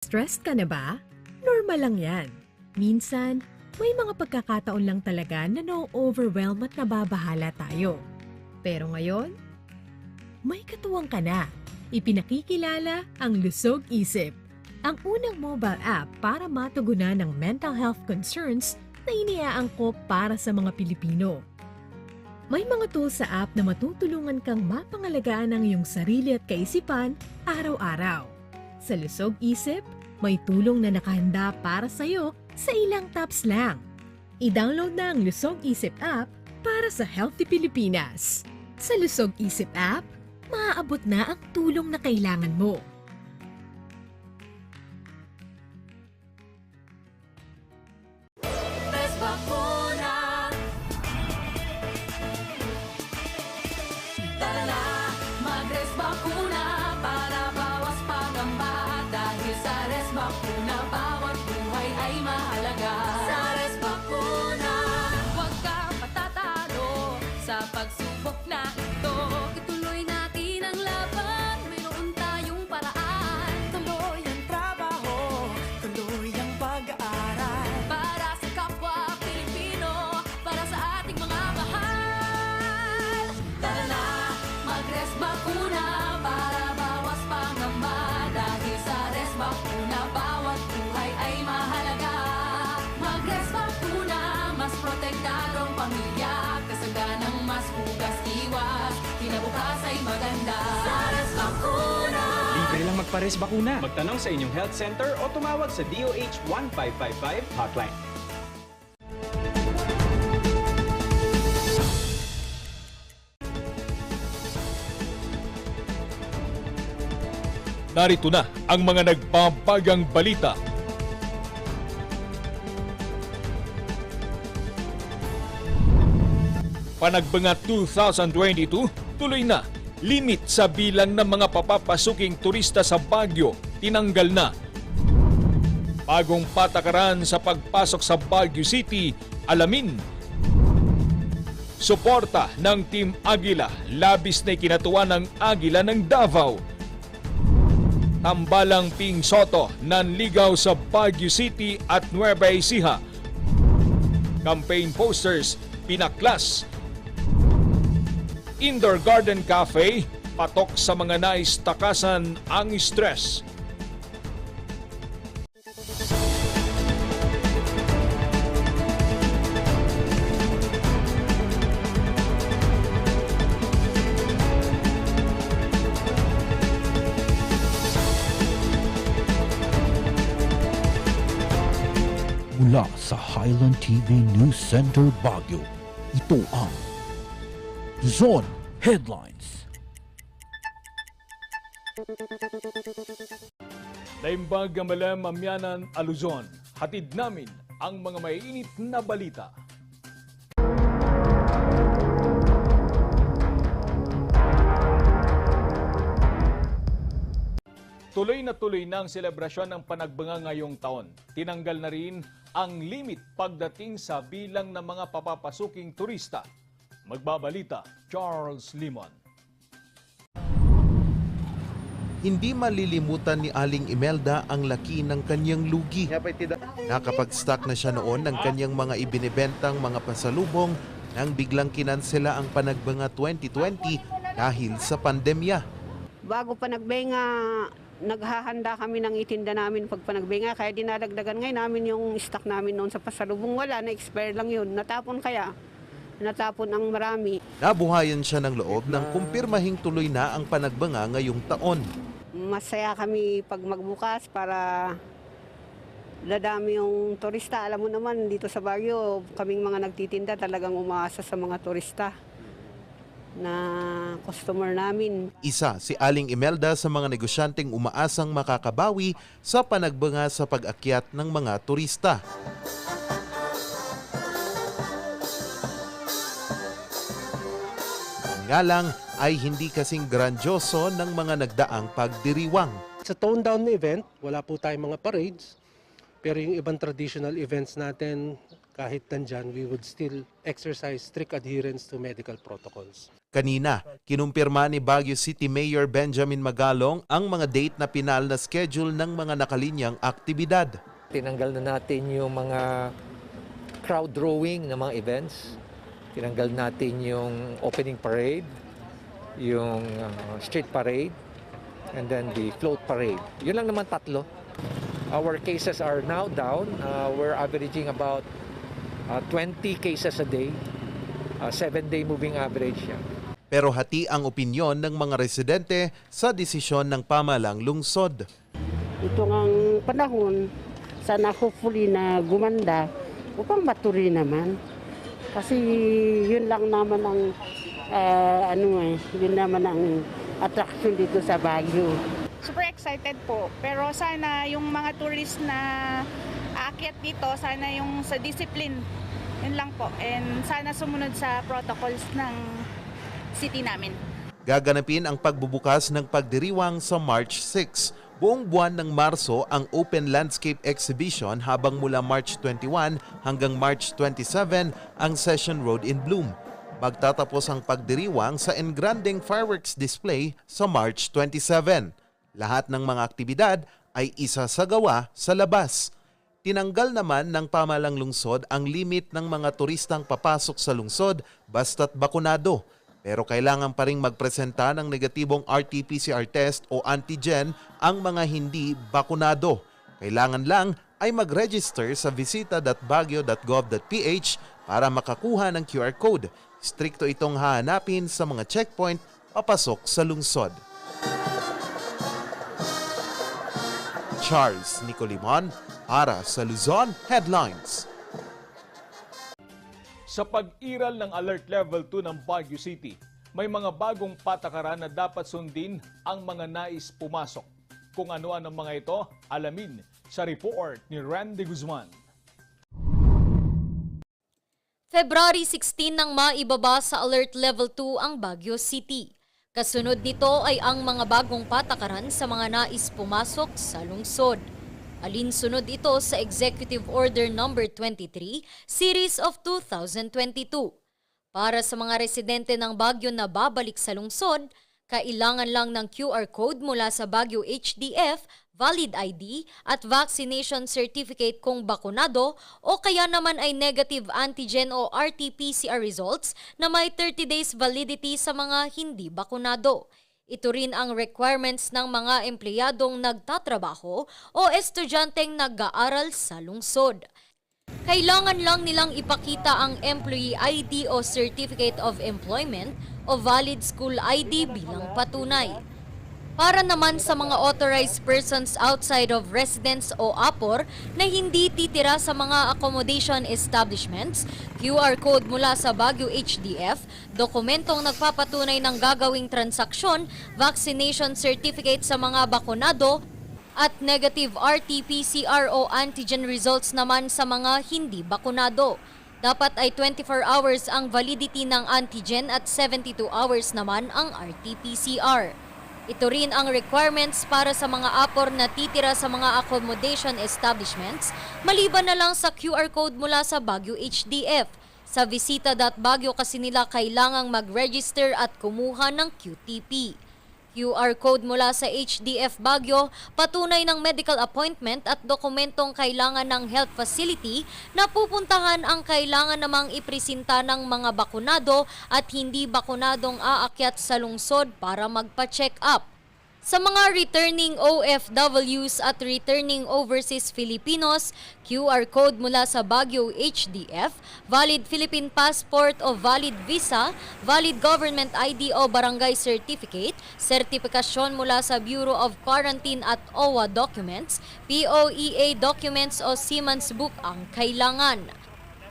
Stressed ka na ba? Normal lang yan. Minsan, may mga pagkakataon lang talaga na no-overwhelm at nababahala tayo. Pero ngayon, may katuwang ka na. Ipinakikilala ang Lusog Isip, ang unang mobile app para matugunan ng mental health concerns na iniaangkop para sa mga Pilipino. May mga tools sa app na matutulungan kang mapangalagaan ang iyong sarili at kaisipan araw-araw. Sa Lusog Isip, may tulong na nakahanda para sa iyo sa ilang taps lang. I-download na ang Lusog Isip app para sa Healthy Pilipinas. Sa Lusog Isip app, maaabot na ang tulong na kailangan mo. Libre lang magpares bakuna. Magtanong sa inyong health center o tumawag sa DOH 1555 hotline. Narito na ang mga nagbabagang balita. Panagbanga 2022, tuloy na. Limit sa bilang ng mga papapasuking turista sa Baguio, tinanggal na. Bagong patakaran sa pagpasok sa Baguio City, alamin. Suporta ng Team Agila, labis na ikinatuwa ng Agila ng Davao. Tambalang Ping Soto, nanligaw sa Baguio City at Nueva Ecija. Campaign posters, pinaklas. Indoor Garden Cafe, patok sa mga nais takasan ang stress. Mula sa Highland TV News Center Baguio, ito ang Zone Headlines. Naimbag Malam Mamyanan Aluzon, hatid namin ang mga maiinit na balita. Tuloy na tuloy na ang selebrasyon ng panagbanga ngayong taon. Tinanggal na rin ang limit pagdating sa bilang ng mga papapasuking turista. Magbabalita, Charles Limon. Hindi malilimutan ni Aling Imelda ang laki ng kanyang lugi. Nakapag-stock na siya noon ng kanyang mga ibinibentang mga pasalubong nang biglang kinansela ang Panagbanga 2020 dahil sa pandemya. Bago panagbenga, naghahanda kami ng itinda namin pag panagbenga, kaya dinadagdagan ngayon namin yung stock namin noon sa pasalubong. Wala, na-expire lang yun. Natapon ang marami. Nabuhayan siya ng loob nang kumpirmahing tuloy na ang Panagbanga ngayong taon. Masaya kami pag magbukas para dadami yung turista. Alam mo naman, dito sa Baguio, kaming mga nagtitinda talagang umaasa sa mga turista na customer namin. Isa si Aling Imelda sa mga negosyanteng umaasang makakabawi sa Panagbanga sa pag-akyat ng mga turista. Nga lang ay hindi kasing grandyoso ng mga nagdaang pagdiriwang. Sa toned down na event, wala po tayong mga parades, pero yung ibang traditional events natin, kahit nandyan, we would still exercise strict adherence to medical protocols. Kanina, kinumpirma ni Baguio City Mayor Benjamin Magalong ang mga date na pinal na schedule ng mga nakalinyang aktibidad. Tinanggal na natin yung mga crowd drawing ng mga events. Tinanggal natin yung opening parade, yung street parade, and then the float parade. Yun lang naman 3. Our cases are now down. We're averaging about 20 cases a day. 7-day moving average yan. Pero hati ang opinyon ng mga residente sa desisyon ng pamalang lungsod. Ito ngang panahon, sana hopefully na gumanda upang maturi naman. Kasi yun lang naman ang yun naman ang attraction dito sa Baguio. Super excited po, pero sana yung mga tourist na aakyat dito, sana yung sa discipline, yun lang po. And sana sumunod sa protocols ng city namin. Gaganapin ang pagbubukas ng pagdiriwang sa March 6. Buong buwan ng Marso ang Open Landscape Exhibition habang mula March 21 hanggang March 27 ang Session Road in Bloom. Magtatapos ang pagdiriwang sa engranding fireworks display sa March 27. Lahat ng mga aktibidad ay isasagawa sa labas. Tinanggal naman ng pamalang lungsod ang limit ng mga turistang papasok sa lungsod basta't bakunado. Pero kailangan pa ring magpresenta ng negatibong RT-PCR test o antigen ang mga hindi bakunado. Kailangan lang ay mag-register sa visita.baguio.gov.ph para makakuha ng QR code. Strikto itong hahanapin sa mga checkpoint papasok sa lungsod. Charles Nicolimon para sa Luzon Headlines. Sa pag-iral ng Alert Level 2 ng Baguio City, may mga bagong patakaran na dapat sundin ang mga nais pumasok. Kung ano-ano mga ito, alamin sa report ni Randy Guzman. February 16 nang maibaba sa Alert Level 2 ang Baguio City. Kasunod nito ay ang mga bagong patakaran sa mga nais pumasok sa lungsod. Alinsunod ito sa Executive Order No. 23, Series of 2022. Para sa mga residente ng Baguio na babalik sa lungsod, kailangan lang ng QR code mula sa Baguio HDF, valid ID at vaccination certificate kung bakunado o kaya naman ay negative antigen o RT-PCR results na may 30 days validity sa mga hindi bakunado. Ito rin ang requirements ng mga empleyadong nagtatrabaho o estudyanteng nag-aaral sa lungsod. Kailangan lang nilang ipakita ang Employee ID o Certificate of Employment o valid school ID bilang patunay. Para naman sa mga authorized persons outside of residence o APOR na hindi titira sa mga accommodation establishments, QR code mula sa Baguio HDF, dokumentong nagpapatunay ng gagawing transaksyon, vaccination certificate sa mga bakunado, at negative RT-PCR o antigen results naman sa mga hindi bakunado. Dapat ay 24 hours ang validity ng antigen at 72 hours naman ang RT-PCR. Ito rin ang requirements para sa mga APOR na titira sa mga accommodation establishments, maliban na lang sa QR code mula sa Baguio HDF. Sa visita.baguio kasi nila kailangang mag-register at kumuha ng QTP. QR code mula sa HDF Baguio, patunay ng medical appointment at dokumentong kailangan ng health facility na pupuntahan ang kailangan namang ipresenta ng mga bakunado at hindi bakunadong aakyat sa lungsod para magpa-check up. Sa mga returning OFWs at returning overseas Filipinos, QR code mula sa Baguio HDF, valid Philippine passport o valid visa, valid government ID o barangay certificate, sertipikasyon mula sa Bureau of Quarantine at OWA documents, POEA documents o Seaman's Book ang kailangan.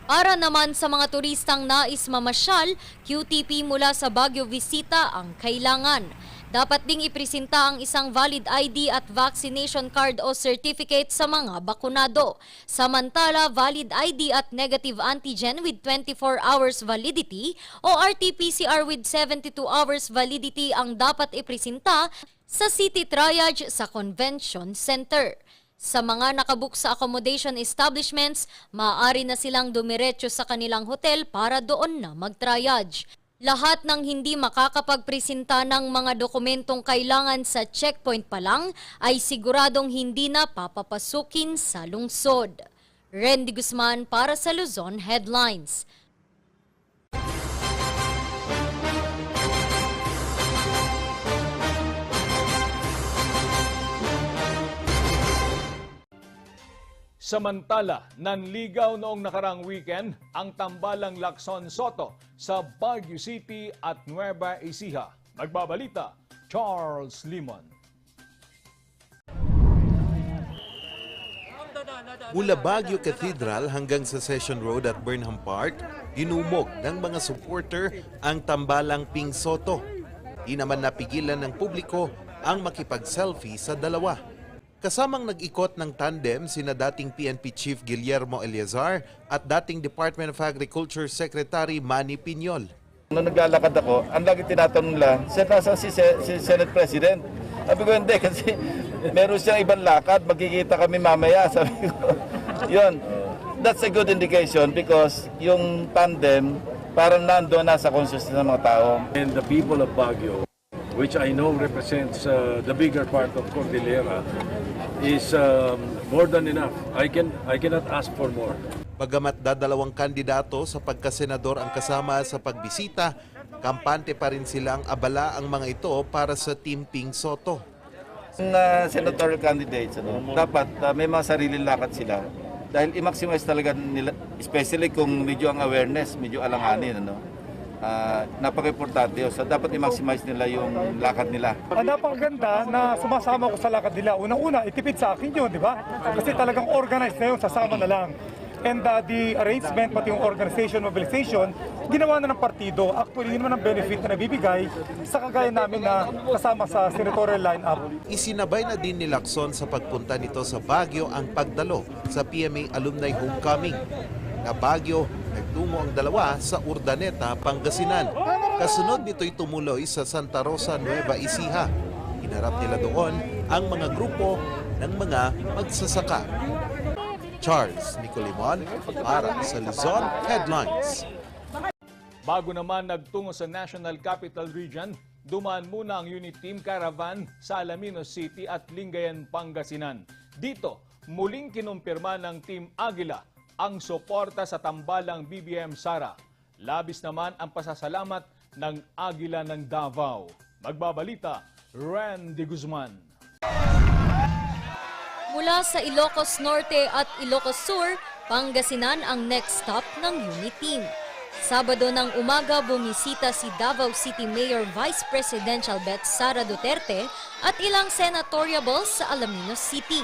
Para naman sa mga turistang nais mamasyal, QTP mula sa Baguio Visita ang kailangan. Dapat ding ipresenta ang isang valid ID at vaccination card o certificate sa mga bakunado. Samantala, valid ID at negative antigen with 24 hours validity o RT-PCR with 72 hours validity ang dapat ipresenta sa City Triage sa Convention Center. Sa mga nakabook sa accommodation establishments, maaari na silang dumiretso sa kanilang hotel para doon na mag-triage. Lahat ng hindi makakapagpresenta ng mga dokumentong kailangan sa checkpoint pa lang ay siguradong hindi na papapasukin sa lungsod. Randy Guzman para sa Luzon Headlines. Samantala, nanligaw noong nakarang weekend ang tambalang Lacson Soto sa Baguio City at Nueva Ecija. Magbabalita, Charles Limon. Mula Baguio Cathedral hanggang sa Session Road at Burnham Park, dinumog ng mga supporter ang tambalang Ping Soto. Di naman napigilan ng publiko ang makipag-selfie sa dalawa. Kasamang nag-ikot ng tandem sina dating PNP Chief Guillermo Eleazar at dating Department of Agriculture Secretary Manny Piñol. Nung naglalakad ako, ang lagi tinatanong nila, nasaan si Senate President? Sabi ko, hindi, kasi meron siyang ibang lakad, magkikita kami mamaya. Sabi ko, yun, that's a good indication because yung tandem parang nandoon na sa consciousness ng mga tao. And the people of Baguio, which I know represents the bigger part of Cordillera, is more than enough. I cannot ask for more. Bagamat dadalawang kandidato sa pagkasenador ang kasama sa pagbisita, kampante pa rin silang abala ang mga ito para sa Team Ping Soto. Senatorial candidates, dapat may mga sariling lakad sila. Dahil i-maximize talaga nila, especially kung medyo ang awareness, medyo alanganin. Napaka-importante yun. So, dapat i-maximize nila yung lakad nila. Napakaganda na sumasama ko sa lakad nila. Unang-una, itipid sa akin yun, di ba? Kasi talagang organized na yun, sasama na lang. And the arrangement, pati yung organization, mobilization, ginawa na ng partido. Actually, yun naman ang benefit na nabibigay sa kagaya namin na kasama sa senatorial line-up. Isinabay na din ni Lacson sa pagpunta nito sa Baguio ang pagdalo sa PMA Alumni Homecoming. Na Baguio, nagtungo ang dalawa sa Urdaneta, Pangasinan. Kasunod nito'y tumuloy sa Santa Rosa, Nueva Ecija. Hinarap nila doon ang mga grupo ng mga magsasaka. Charles Nicolimon para sa Luzon Headlines. Bago naman nagtungo sa National Capital Region, dumaan muna ang unit team caravan sa Alaminos City at Lingayen, Pangasinan. Dito, muling kinumpirma ng Team Aguila ang suporta sa tambalang BBM Sara. Labis naman ang pasasalamat ng Aguila ng Davao. Magbabalita, Randy Guzman. Mula sa Ilocos Norte at Ilocos Sur, Pangasinan ang next stop ng unit team. Sabado ng umaga bumisita si Davao City Mayor Vice Presidential Bet Sara Duterte at ilang senatoriables sa Alaminos City.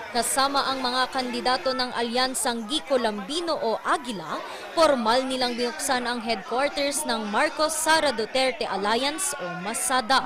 Kasama ang mga kandidato ng Alyansang Gico Lambino o Aguila, formal nilang binuksan ang headquarters ng Marcos Sara Duterte Alliance o MASADA.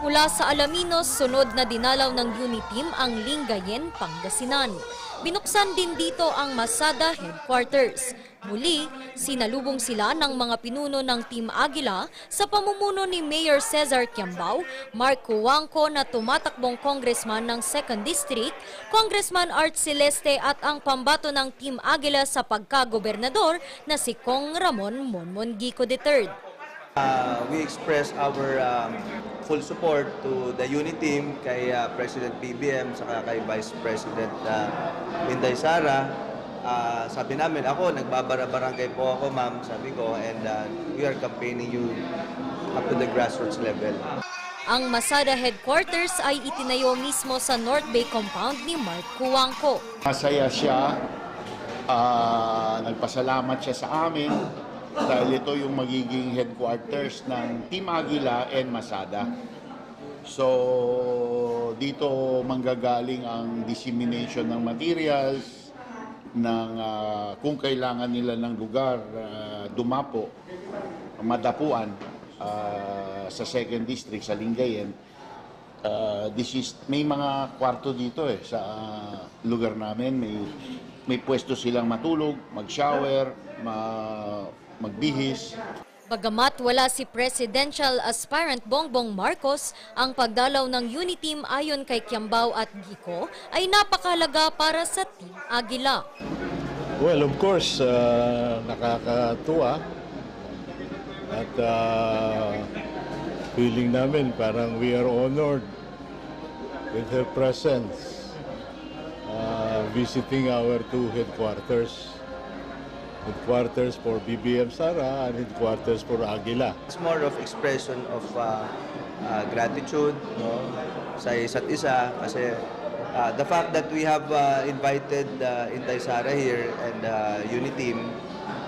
Mula sa Alaminos, sunod na dinalaw ng unit team ang Lingayen, Pangasinan. Binuksan din dito ang MASADA headquarters. Muli, sinalubong sila ng mga pinuno ng Team Aguila sa pamumuno ni Mayor Cesar Quiambao, Mark Cuangco na tumatakbong congressman ng 2nd District, Congressman Art Celeste at ang pambato ng Team Aguila sa pagkagobernador na si Kong Ramon Monmon Gico III. We express our full support to the unit team kay President BBM saka kay Vice President Inday Sara. Sabi namin, ako, nagbabara-barangay po ako, ma'am, sabi ko, and we are campaigning you up to the grassroots level. Ang MASADA headquarters ay itinayo mismo sa North Bay compound ni Mark Cuangco. Masaya siya, nagpasalamat siya sa amin dahil ito yung magiging headquarters ng Team Aguila and MASADA. So, dito manggagaling ang dissemination ng materials, ng kung kailangan nila ng lugar, dumapo, madapuan sa 2nd District, sa Lingayen. may mga kwarto dito sa lugar namin. May pwesto silang matulog, mag-shower, magbihis. Bagamat wala si Presidential Aspirant Bongbong Marcos, ang pagdalaw ng Uniteam ayon kay Kiambao at Gico ay napakalaga para sa Team Aguila. Well, of course, nakakatuwa at feeling namin parang we are honored with her presence visiting our two headquarters for BBM Sara and headquarters for Aguila. It's more of expression of gratitude, no, sa isa't isa kasi the fact that we have invited Inday Sara here and Uniteam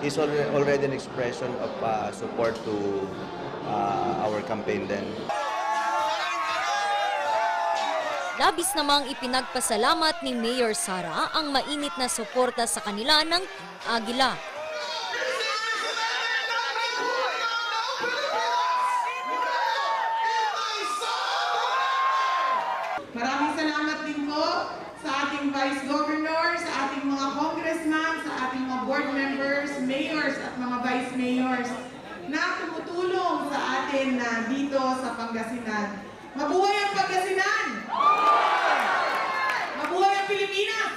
is already an expression of support to our campaign then. Labis namang ipinagpasalamat ni Mayor Sara ang mainit na suporta sa kanila ng Team Aguila. Maraming salamat din po sa ating Vice Governor, sa ating mga congressman, sa ating mga board members, mayors at mga vice mayors na tumutulong sa atin dito sa Pangasinan. Mabuhay ang Pangasinan! Mabuhay ang Pilipinas!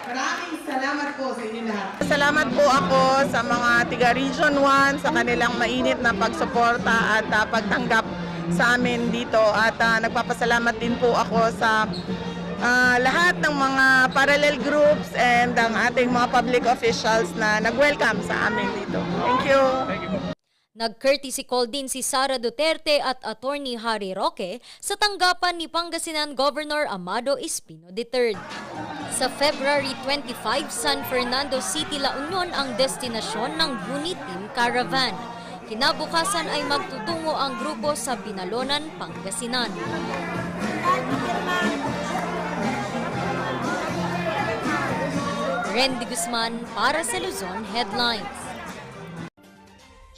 Maraming salamat po sa inyo lahat. Salamat po ako sa mga tiga Region 1 sa kanilang mainit na pagsuporta at pagtanggap sa amin dito. At nagpapasalamat din po ako sa lahat ng mga parallel groups and ang ating mga public officials na nag-welcome sa amin dito. Thank you. Nag-courtesy call din si Sara Duterte at Attorney Harry Roque sa tanggapan ni Pangasinan Governor Amado Espino III. Sa February 25, San Fernando City, La Union ang destinasyon ng Uniteam Caravan. Kinabukasan ay magtutungo ang grupo sa Binalonan, Pangasinan. Randy Guzman para sa Luzon Headlines.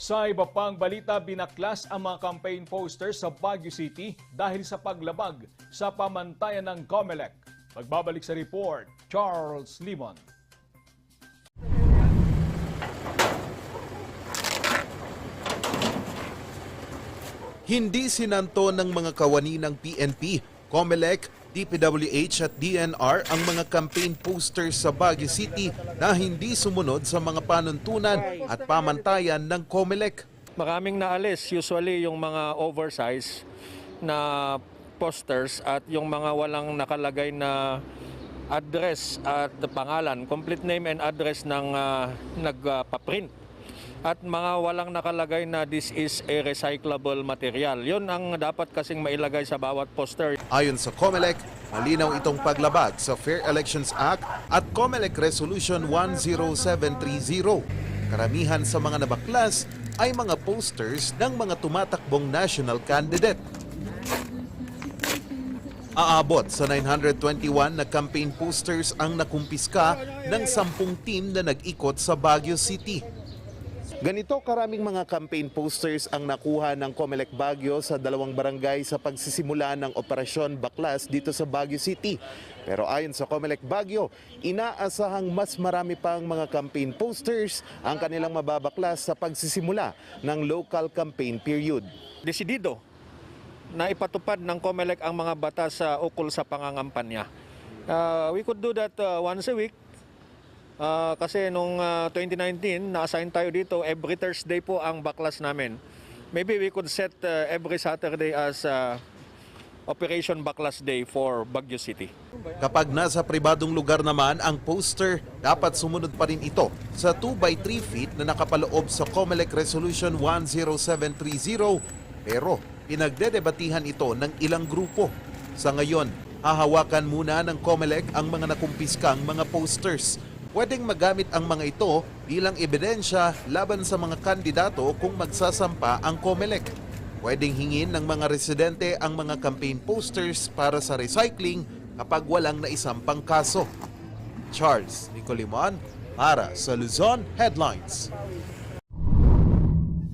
Sa iba pang balita, binaklas ang mga campaign posters sa Baguio City dahil sa paglabag sa pamantayan ng COMELEC. Magbabalik sa report, Charles Limon. Hindi sinanto ng mga kawani ng PNP, COMELEC, DPWH at DNR ang mga campaign posters sa Baguio City na hindi sumunod sa mga panuntunan at pamantayan ng COMELEC. Maraming naalis, usually yung mga oversize na posters at yung mga walang nakalagay na address at pangalan, complete name and address ng nagpaprint. At mga walang nakalagay na this is a recyclable material. Yun ang dapat kasing mailagay sa bawat poster. Ayon sa COMELEC, malinaw itong paglabag sa Fair Elections Act at COMELEC Resolution 10730. Karamihan sa mga nabaklas ay mga posters ng mga tumatakbong national candidate. Aabot sa 921 na campaign posters ang nakumpiska ng 10 team na nag-ikot sa Baguio City. Ganito karaming mga campaign posters ang nakuha ng COMELEC Baguio sa 2 barangay sa pagsisimula ng Operasyon Baklas dito sa Baguio City. Pero ayon sa COMELEC Baguio, inaasahang mas marami pang mga campaign posters ang kanilang mababaklas sa pagsisimula ng local campaign period. Desidido na ipatupad ng COMELEC ang mga batas ukol sa pangangampanya. We could do that once a week. Kasi nung 2019, na-assign tayo dito, every Thursday po ang baklas namin. Maybe we could set every Saturday as Operation Baklas Day for Baguio City. Kapag nasa pribadong lugar naman ang poster, dapat sumunod pa rin ito sa 2x3 feet na nakapaloob sa COMELEC Resolution 10730. Pero pinagdedebatihan ito ng ilang grupo. Sa ngayon, hahawakan muna ng COMELEC ang mga nakumpiskang mga posters. Pwedeng magamit ang mga ito bilang ebidensya laban sa mga kandidato kung magsasampa ang COMELEC. Pwedeng hingin ng mga residente ang mga campaign posters para sa recycling kapag walang naisampang kaso. Charles Nicolimon para sa Luzon Headlines.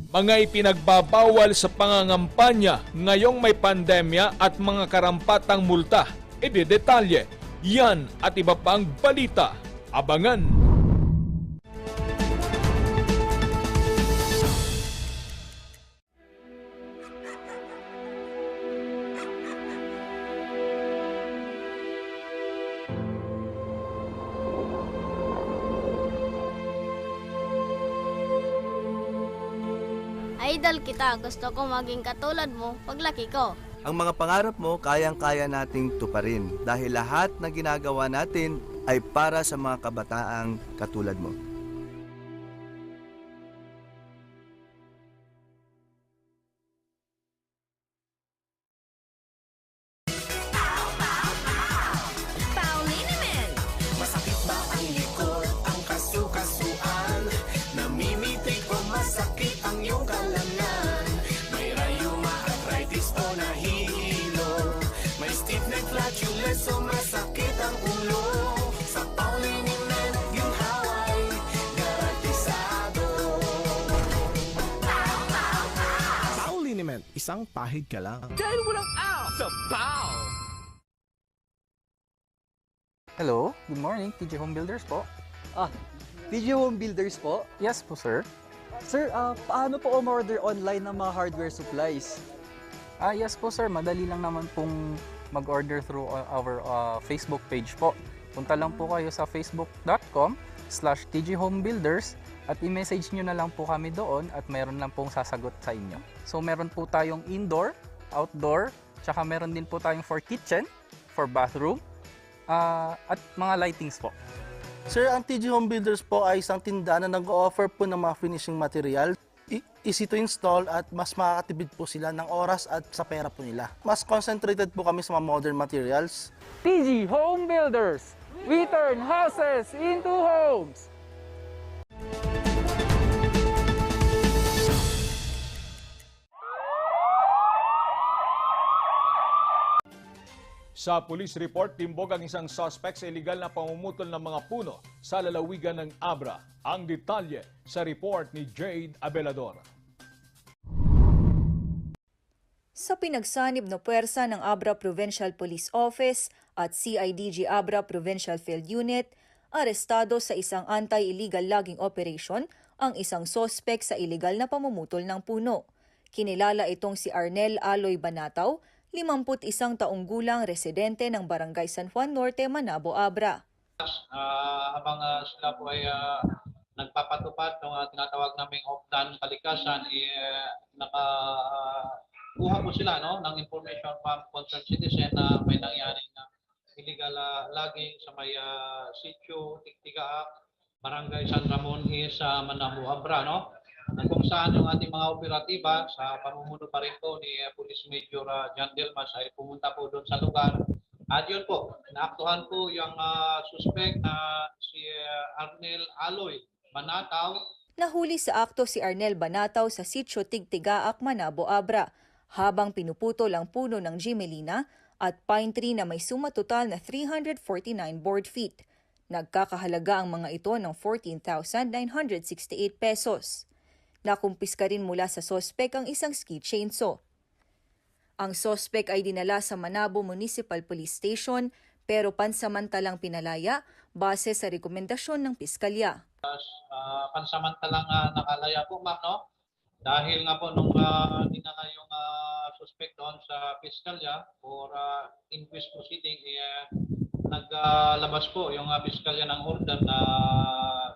mga ipinagbabawal sa pangangampanya ngayong may pandemya at mga karampatang multa. Idedetalye, yan at iba pang balita. Abangan! Idol kita, gusto ko maging katulad mo paglaki ko. Ang mga pangarap mo, kayang-kaya nating tuparin dahil lahat na ginagawa natin ay para sa mga kabataang katulad mo. Masakit ba ang likod, ang kasu-kasuan? Namimitig o masakit ang iyong kalamnan? May rayuma, arthritis o nahihilo? May stiff neck, flatulence o masakit ang ulo? Sa Pauliniment, ginhaway, garantisado. Pauliniment, isang pahid ka lang. Dahil walang out sa Pau! Hello, good morning, TJ Home Builders po. TJ Home Builders po? Yes po, sir. Sir, paano po umorder online ng mga hardware supplies? Yes po, sir. Madali lang naman pong mag-order through our Facebook page po. Punta lang po kayo sa facebook.com/TJHomebuilders at i-message nyo na lang po kami doon at meron lang pong sasagot sa inyo. So meron po tayong indoor, outdoor, tsaka meron din po tayong for kitchen, for bathroom, at mga lightings po. Sir, ang TJ Home Builders po ay isang tindahan na nag-o-offer po ng mga finishing material. Easy to install at mas makakatipid po sila ng oras at sa pera po nila. Mas concentrated po kami sa mga modern materials. TJ Home Builders, we turn houses into homes! Sa police report, timbog ang isang suspect sa iligal na pamumutol ng mga puno sa lalawigan ng Abra. Ang detalye sa report ni Jade Abelador. Sa pinagsanib na puwersa ng Abra Provincial Police Office at CIDG Abra Provincial Field Unit, arestado sa isang anti-illegal logging operation ang isang suspect sa illegal na pamumutol ng puno. Kinilala itong si Arnel Aloy Banataw, 51 taong gulang, residente ng Barangay San Juan Norte, Manabo, Abra. Habang sila po ay nagpapatupad ng tinatawag naming off-done kalikasan, nakakuha po sila ng information from concerned citizen na may nangyaring illegal logging sa may sitio, Tiktigaak, Barangay San Ramon sa Manabo, Abra, kung saan yung ating mga operatiba sa pamumuno pa rin po ni Police Major John Delmas ay pumunta po doon sa lugar. At yun po, naaktuhan po yung suspect na si Arnel Aloy Banataw. Nahuli sa akto si Arnel Banataw sa sitio Tigtigaak, Manabo, Abra, habang pinuputol ang puno ng Gimelina at pine tree na may suma total na 349 board feet. Nagkakahalaga ang mga ito ng 14,968 pesos. Nakumpiska rin mula sa sospek ang isang ski chainsaw. Ang sospek ay dinala sa Manabo Municipal Police Station pero pansamantalang pinalaya base sa rekomendasyon ng piskalya. Pansamantalang nakalaya po, ma'am, dahil nga po nung dinala yung suspect doon sa piskalya for inquest proceeding, naglabas po yung piskalya ng order na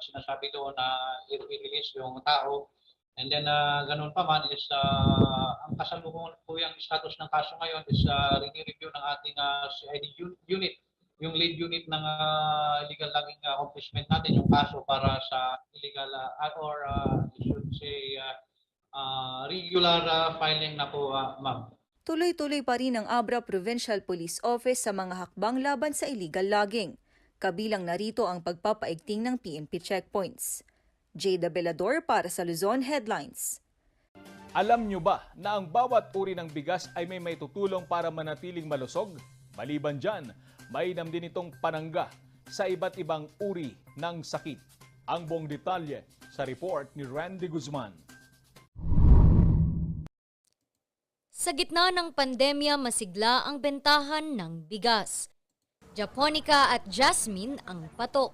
sinasabi doon na i-release yung tao. And then, ganun pa man is, ang kasalukong po yung status ng kaso ngayon is rini-review ng ating CID unit, yung lead unit ng illegal logging accomplishment natin, yung kaso para sa illegal or should say regular filing na po, ma'am. Tuloy-tuloy pa rin ang Abra Provincial Police Office sa mga hakbang laban sa illegal logging. Kabilang narito ang pagpapaigting ng PNP checkpoints. Jade Abelador para sa Luzon Headlines. Alam nyo ba na ang bawat uri ng bigas ay may tutulong para manatiling malusog? Maliban dyan, mainam din itong panangga sa iba't ibang uri ng sakit. Ang buong detalye sa report ni Randy Guzman. Sa gitna ng pandemya, masigla ang bentahan ng bigas. Japonica at Jasmine ang patok.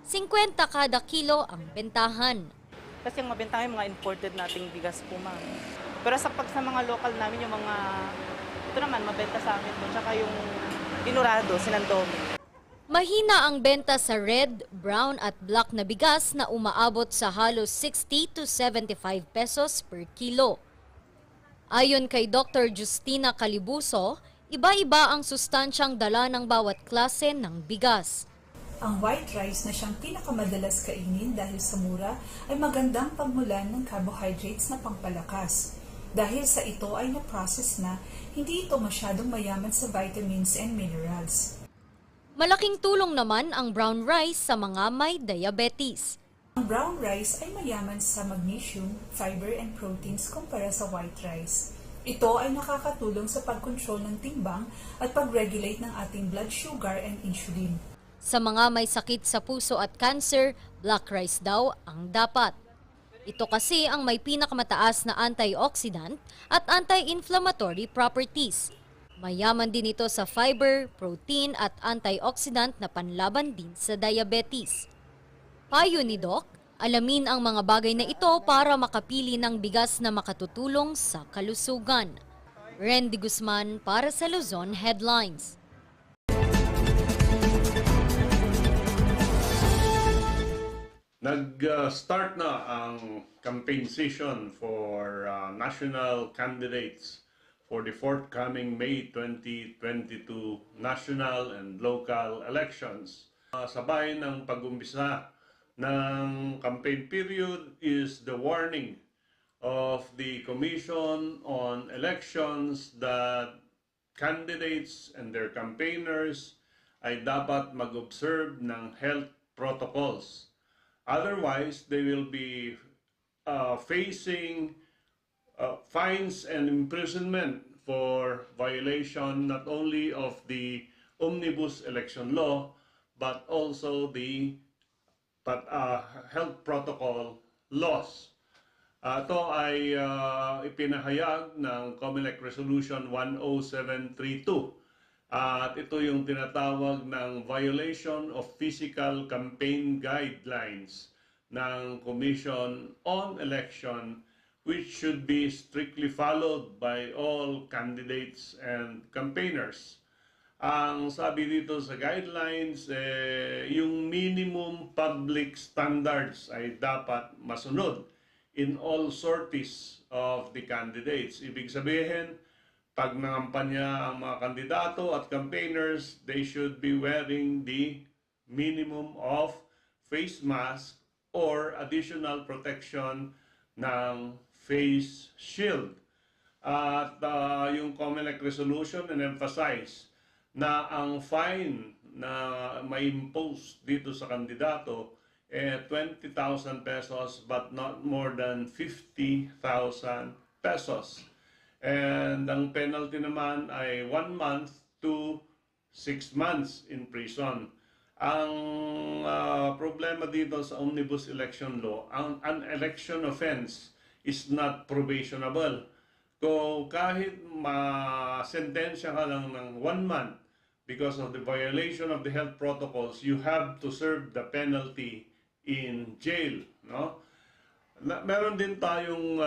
50 kada kilo ang bentahan. Kasi ang mabenta yung mga imported nating bigas po, ma'am. Pero sa mga local namin, yung mga, ito naman, mabenta sa amin po. Tsaka yung dinurado, sinandomi. Mahina ang benta sa red, brown at black na bigas na umaabot sa halos 60 to 75 pesos per kilo. Ayon kay Dr. Justina Calibuso, iba-iba ang sustansyang dala ng bawat klase ng bigas. Ang white rice na siyang pinakamadalas kainin dahil sa mura ay magandang pagmulan ng carbohydrates na pangpalakas. Dahil sa ito ay na-process na, hindi ito masyadong mayaman sa vitamins and minerals. Malaking tulong naman ang brown rice sa mga may diabetes. Ang brown rice ay mayaman sa magnesium, fiber and proteins kumpara sa white rice. Ito ay nakakatulong sa pagkontrol ng timbang at pag-regulate ng ating blood sugar and insulin. Sa mga may sakit sa puso at cancer, black rice daw ang dapat. Ito kasi ang may pinakamataas na antioxidant at anti-inflammatory properties. Mayaman din ito sa fiber, protein at antioxidant na panlaban din sa diabetes. Payo ni Doc, alamin ang mga bagay na ito para makapili ng bigas na makatutulong sa kalusugan. Randy Guzman para sa Luzon Headlines. Nag-start na ang campaign season for national candidates for the forthcoming May 2022 national and local elections. Sabay ng pag-umpisa ng campaign period is the warning of the Commission on Elections that candidates and their campaigners ay dapat mag-observe ng health protocols. Otherwise, they will be facing fines and imprisonment for violation not only of the Omnibus Election Law but also the health protocol laws. Ito ay ipinahayag ng COMELEC Resolution 10732 at ito yung tinatawag ng Violation of Physical Campaign Guidelines ng Commission on Election, which should be strictly followed by all candidates and campaigners. Ang sabi dito sa guidelines, yung minimum public standards ay dapat masunod in all sorties of the candidates. Ibig sabihin, pag nangampanya ang mga kandidato at campaigners, they should be wearing the minimum of face mask or additional protection ng face shield. At yung COMELEC resolution and-emphasize na ang fine na may impose dito sa kandidato 20,000 pesos but not more than 50,000 pesos. And ang penalty naman ay 1 month to 6 months in prison. Ang problema dito sa Omnibus Election Law, an election offense is not probationable. Kung kahit masentensya ka lang ng 1 month because of the violation of the health protocols, you have to serve the penalty in jail. No? Meron din tayong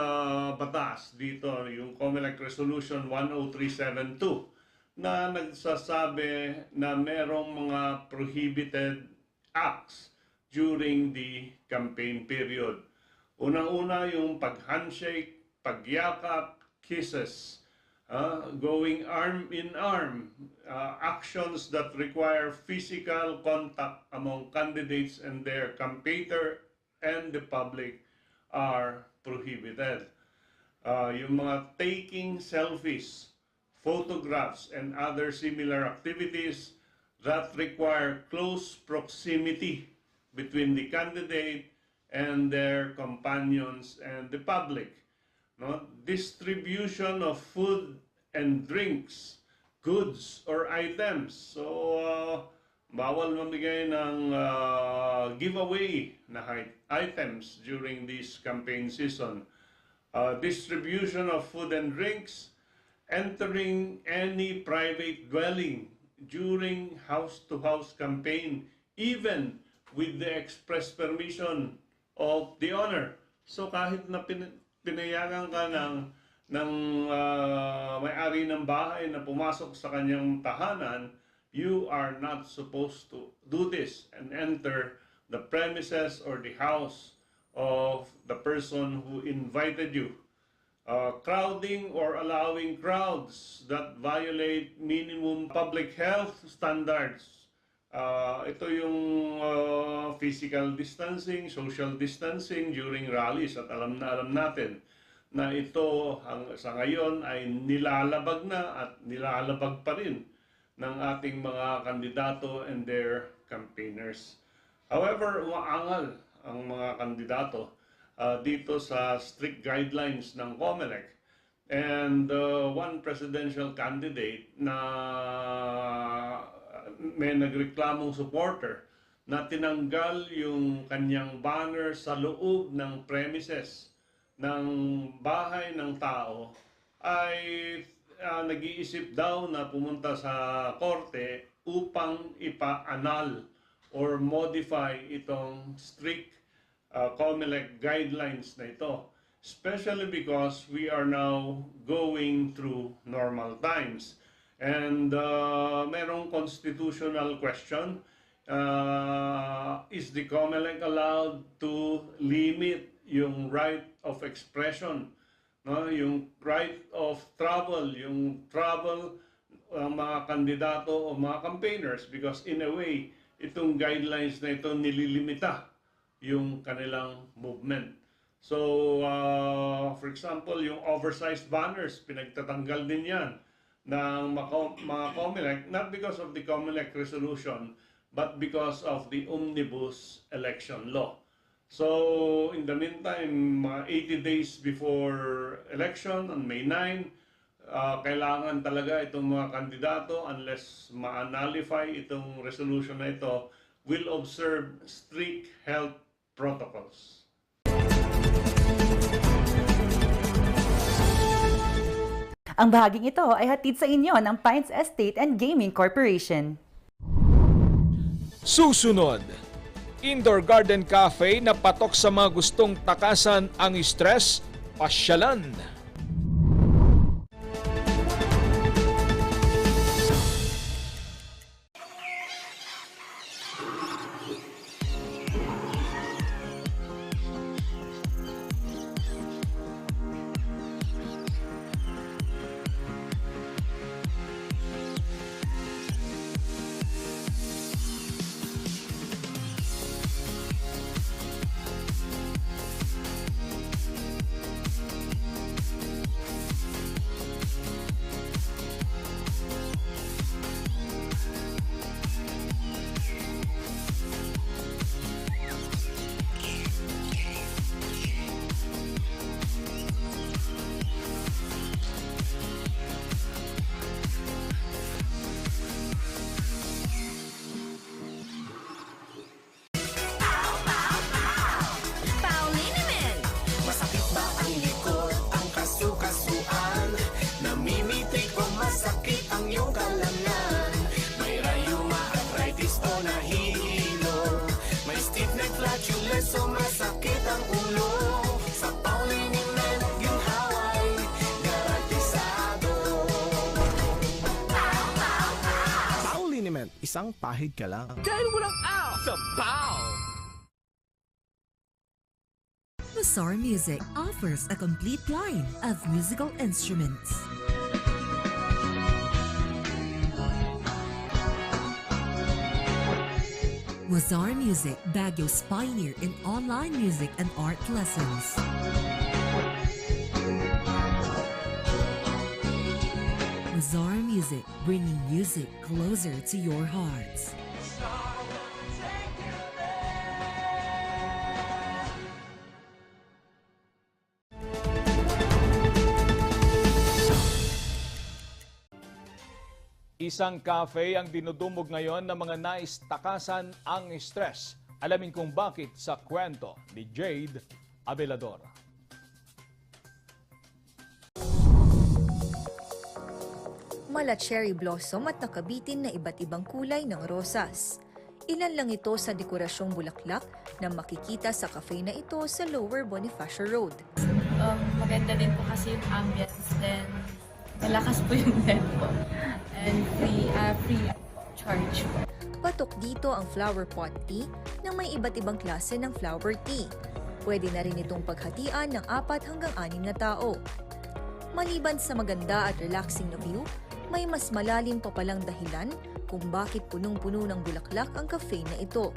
batas dito, yung COMELEC Resolution 10372, na nagsasabi na merong mga prohibited acts during the campaign period. Unang-una yung pag-handshake, pagyakap, kisses, going arm in arm, actions that require physical contact among candidates and their campaigner and the public are prohibited. Yung mga taking selfies, photographs, and other similar activities that require close proximity between the candidate and their companions and the public. No? Distribution of food and drinks, goods or items. So, bawal mamigay ng giveaway na items during this campaign season. Distribution of food and drinks entering any private dwelling during house-to-house campaign, even with the express permission of the owner. So kahit na pinayagan ka ng may-ari ng bahay na pumasok sa kanyang tahanan, you are not supposed to do this and enter the premises or the house of the person who invited you. Crowding or allowing crowds that violate minimum public health standards. Ito yung physical distancing, social distancing during rallies, at alam natin na ito sa ngayon ay nilalabag na at nilalabag pa rin ng ating mga kandidato and their campaigners. However, umaangal ang mga kandidato dito sa strict guidelines ng COMELEC. And one presidential candidate na may nagreklamong supporter na tinanggal yung kanyang banner sa loob ng premises ng bahay ng tao ay nag-iisip daw na pumunta sa korte upang ipa-annul or modify itong strict COMELEC guidelines na ito, especially because we are now going through normal times. And merong constitutional question, is the COMELEC allowed to limit yung right of expression, no? Yung right of travel, yung travel ng mga kandidato o mga campaigners, because in a way, itong guidelines na ito nililimita yung kanilang movement. So, for example, yung oversized banners, pinagtatanggal din yan ng mga COMELEC, not because of the COMELEC resolution, but because of the Omnibus Election Law. So, in the meantime, 80 days before election, on May 9, kailangan talaga itong mga kandidato, unless ma-nullify itong resolution na ito, will observe strict health protocols. Ang bahaging ito ay hatid sa inyo ng Pines Estate and Gaming Corporation. Susunod, Indoor Garden Cafe na patok sa mga gustong takasan ang stress, pasyalan. So masakit ang ulo sa Pauliniment, yung haway garantisado. Pauliniment, isang pahid ka lang. Dahil walang out sa PAW! Mazar Music offers a complete line of musical instruments. Mazar Music, Baguio's pioneer in online music and art lessons. Mazar Music, bringing music closer to your hearts. Isang cafe ang dinudumog ngayon ng mga nais takasan ang stress. Alamin kung bakit sa kwento ni Jade Abelador. mala cherry blossom at nakabitin na iba't ibang kulay ng rosas. Ilan lang ito sa dekorasyong bulaklak na makikita sa cafe na ito sa Lower Bonifacio Road. Maganda din po kasi yung ambience, then malakas po yung net po. And free charge po. Patok dito ang flower pot tea na may iba't ibang klase ng flower tea. Pwede na rin itong paghatian ng 4 hanggang 6 na tao. Maliban sa maganda at relaxing na view, may mas malalim pa palang dahilan kung bakit punong-puno ng bulaklak ang cafe na ito.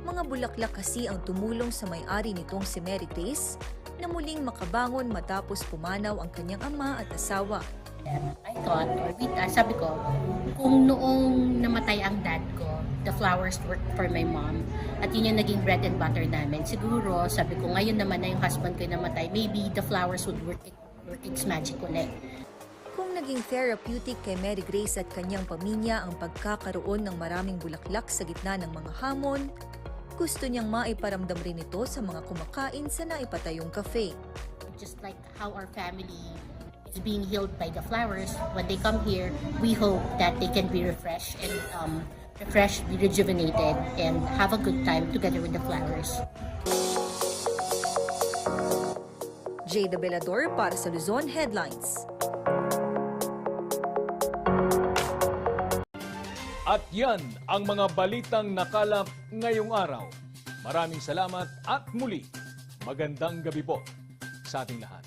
Mga bulaklak kasi ang tumulong sa may-ari nitong si Mary Grace na muling makabangon matapos pumanaw ang kanyang ama at asawa. I thought, sabi ko, kung noong namatay ang dad ko, the flowers worked for my mom, at yun yung naging bread and butter namin. Siguro, sabi ko, ngayon naman na yung husband ko namatay, maybe the flowers would work its magic ulit. Kung naging therapeutic kay Mary Grace at kanyang pamilya ang pagkakaroon ng maraming bulaklak sa gitna ng mga hamon, gusto niyang maiparamdam rin ito sa mga kumakain sa naipatayong cafe. Just like how our family is being healed by the flowers, when they come here, we hope that they can be refreshed and be rejuvenated, and have a good time together with the flowers. Jada Belador para sa Luzon Headlines. At yan ang mga balitang nakalap ngayong araw. Maraming salamat at muli, magandang gabi po sa ating lahat.